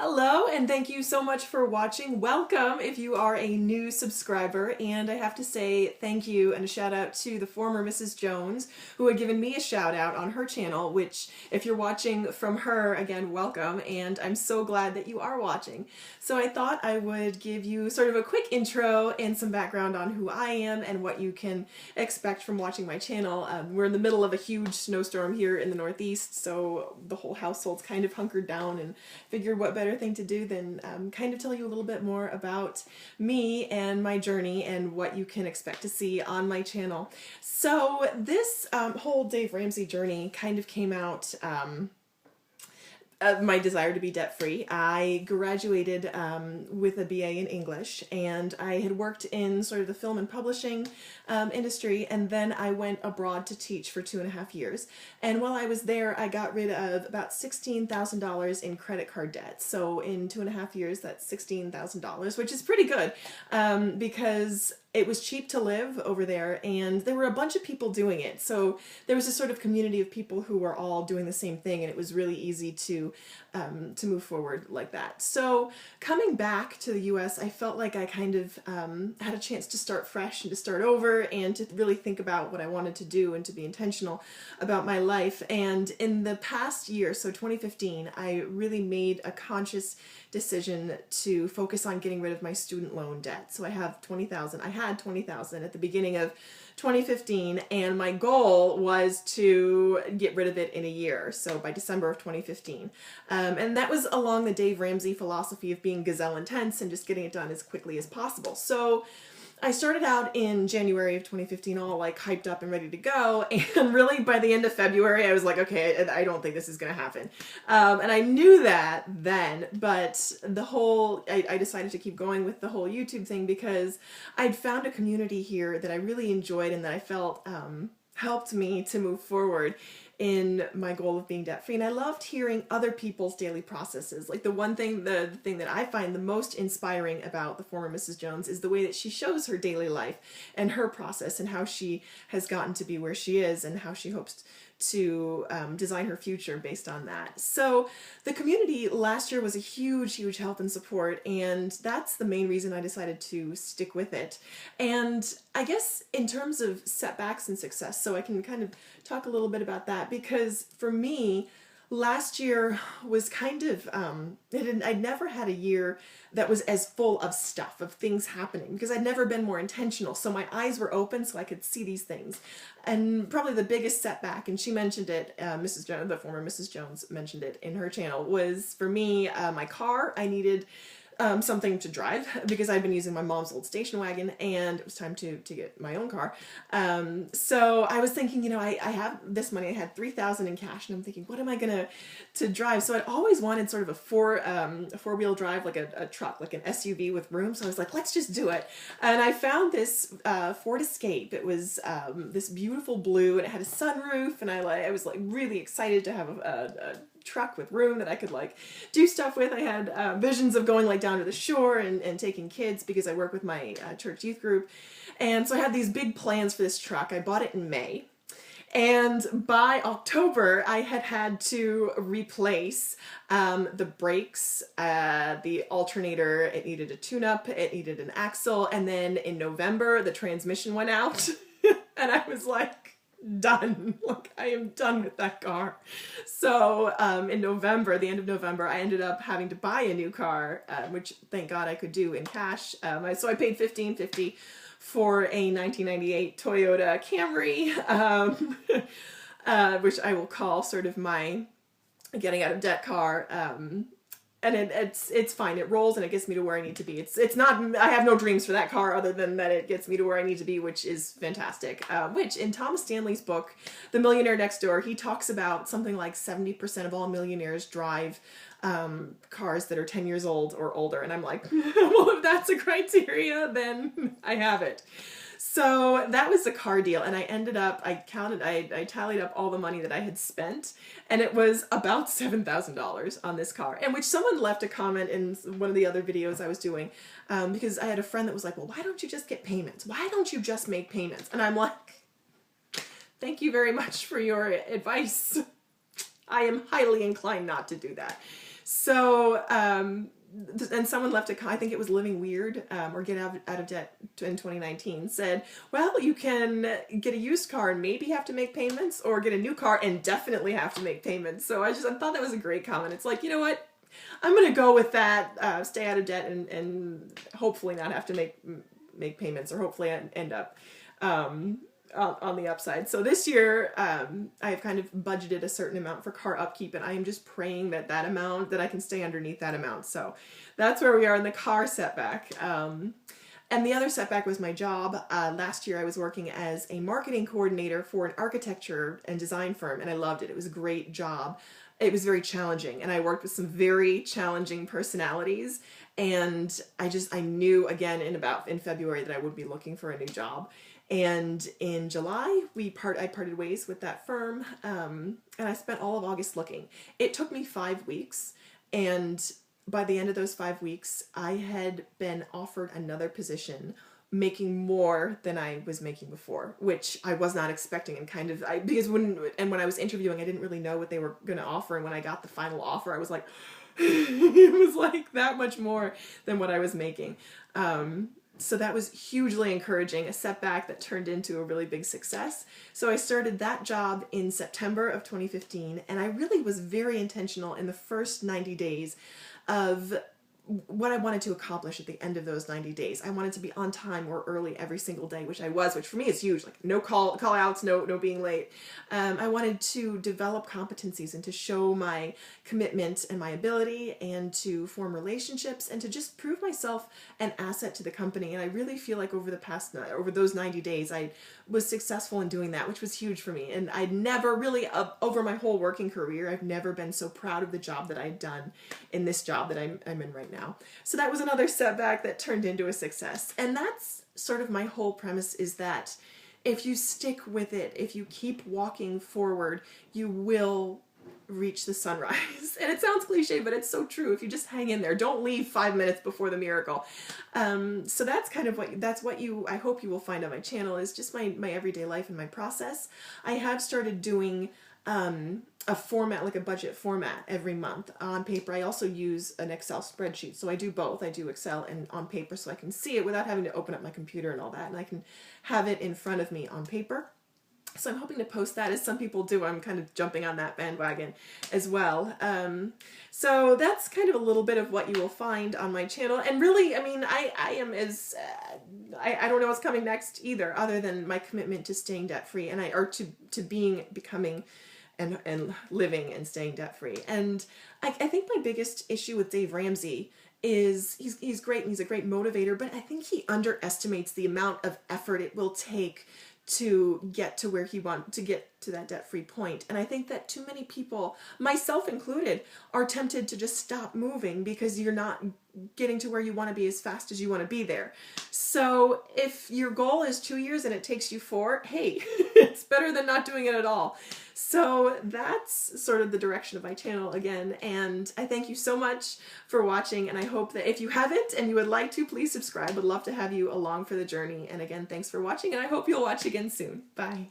Hello, and thank you so much for watching. Welcome if you are a new subscriber, and I have to say thank you and a shout out to the former Mrs. Jones, who had given me a shout out on her channel, which if you're watching from her, again, welcome, and I'm so glad that you are watching. So I thought I would give you sort of a quick intro and some background on who I am and what you can expect from watching my channel. We're in the middle of a huge snowstorm here in the Northeast, so the whole household's kind of hunkered down and figured what better thing to do than kind of tell you a little bit more about me and my journey and what you can expect to see on my channel. So this whole Dave Ramsey journey kind of came out of my desire to be debt-free. I graduated with a BA in English, and I had worked in sort of the film and publishing industry, and then I went abroad to teach for 2.5 years. And while I was there, I got rid of about $16,000 in credit card debt. So in 2.5 years, that's $16,000, which is pretty good because it was cheap to live over there, and there were a bunch of people doing it. So there was a sort of community of people who were all doing the same thing, and it was really easy to move forward like that. So coming back to the US, I felt like I kind of had a chance to start fresh and to start over and to really think about what I wanted to do and to be intentional about my life. And in the past year, so 2015, I really made a conscious decision to focus on getting rid of my student loan debt. So I have $20,000. I had $20,000 at the beginning of 2015, and my goal was to get rid of it in a year, so by December of 2015. And that was along the Dave Ramsey philosophy of being gazelle intense and just getting it done as quickly as possible. So I started out in January of 2015 all like hyped up and ready to go, and really by the end of February I was like, okay, I don't think this is going to happen. And I knew that then, but I decided to keep going with the whole YouTube thing because I'd found a community here that I really enjoyed and that I felt helped me to move forward in my goal of being debt-free. And I loved hearing other people's daily processes. Like the thing that I find the most inspiring about the former Mrs. Jones is the way that she shows her daily life and her process and how she has gotten to be where she is and how she hopes to design her future based on that. So the community last year was a huge, huge help and support, and that's the main reason I decided to stick with it. And I guess in terms of setbacks and success, so I can kind of talk a little bit about that, because for me, last year was kind of, I'd never had a year that was as full of stuff, of things happening, because I'd never been more intentional. So my eyes were open so I could see these things. And probably the biggest setback, and she mentioned it, Mrs. Jones, the former Mrs. Jones mentioned it in her channel, was for me, my car. I needed something to drive because I'd been using my mom's old station wagon, and it was time to get my own car. So I was thinking, I have this money. I had $3,000 in cash, and I'm thinking, what am I gonna to drive? So I'd always wanted sort of a four-wheel drive, like a truck, like an SUV with room. So I was like, let's just do it. And I found this Ford Escape. It was this beautiful blue, and it had a sunroof, and I was like really excited to have a truck with room that I could like do stuff with. I had visions of going like down to the shore and taking kids because I work with my church youth group. And so I had these big plans for this truck. I bought it in May. And by October, I had to replace the brakes, the alternator. It needed a tune-up. It needed an axle. And then in November, the transmission went out. And I was like, done. Like, I am done with that car. So in November, the end of November, I ended up having to buy a new car, which thank God I could do in cash. So I paid $1,550 for a 1998 Toyota Camry, which I will call sort of my getting out of debt car. And it's fine. It rolls and it gets me to where I need to be. It's not, I have no dreams for that car other than that it gets me to where I need to be, which is fantastic. Which in Thomas Stanley's book, The Millionaire Next Door, he talks about something like 70% of all millionaires drive cars that are 10 years old or older. And I'm like, well, if that's a criteria, then I have it. So that was the car deal, and I ended up, I tallied up all the money that I had spent, and it was about $7,000 on this car, and which someone left a comment in one of the other videos I was doing, because I had a friend that was like, well, why don't you just get payments? Why don't you just make payments? And I'm like, thank you very much for your advice. I am highly inclined not to do that. So, and someone left I think it was Living Weird, or Get Out of Debt in 2019, said, well, you can get a used car and maybe have to make payments, or get a new car and definitely have to make payments. So I thought that was a great comment. It's like, you know what? I'm going to go with that, stay out of debt and hopefully not have to make payments, or hopefully end up on the upside. So this year, I've kind of budgeted a certain amount for car upkeep, and I am just praying that I can stay underneath that amount. So that's where we are in the car setback. And the other setback was my job. Last year I was working as a marketing coordinator for an architecture and design firm, and I loved it. It was a great job. It was very challenging, and I worked with some very challenging personalities, and I knew again in February that I would be looking for a new job. And in July, I parted ways with that firm, and I spent all of August looking. It took me 5 weeks, and by the end of those 5 weeks, I had been offered another position making more than I was making before, which I was not expecting, and because when I was interviewing, I didn't really know what they were going to offer, and when I got the final offer, I was like, it was like that much more than what I was making. So that was hugely encouraging, a setback that turned into a really big success. So I started that job in September of 2015, and I really was very intentional in the first 90 days of what I wanted to accomplish at the end of those 90 days. I wanted to be on time or early every single day, which I was, which for me is huge. Like no call outs, no being late. I wanted to develop competencies and to show my commitment and my ability, and to form relationships, and to just prove myself an asset to the company. And I really feel like over those 90 days, I was successful in doing that, which was huge for me. And I'd never really, over my whole working career, I've never been so proud of the job that I'd done in this job that I'm in right now. So that was another setback that turned into a success. And that's sort of my whole premise, is that if you stick with it, if you keep walking forward, you will reach the sunrise. And it sounds cliche, but it's so true. If you just hang in there, don't leave 5 minutes before the miracle. So that's kind of what I hope you will find on my channel, is just my everyday life and my process. I have started doing a format, like a budget format, every month on paper. I also use an Excel spreadsheet, so I do both. I do Excel and on paper, so I can see it without having to open up my computer and all that, and I can have it in front of me on paper. So I'm hoping to post that, as some people do. I'm kind of jumping on that bandwagon as well. So that's kind of a little bit of what you will find on my channel. And really, I mean, I am as, I don't know what's coming next either, other than my commitment to staying debt-free, or to becoming and living and staying debt-free. And I think my biggest issue with Dave Ramsey is he's great, and he's a great motivator, but I think he underestimates the amount of effort it will take to get to where to get to that debt-free point. And I think that too many people, myself included, are tempted to just stop moving because you're not getting to where you want to be as fast as you want to be there. So if your goal is 2 years and it takes you 4, hey, it's better than not doing it at all. So that's sort of the direction of my channel again. And I thank you so much for watching. And I hope that if you haven't and you would like to, please subscribe. Would love to have you along for the journey. And again, thanks for watching. And I hope you'll watch again soon. Bye.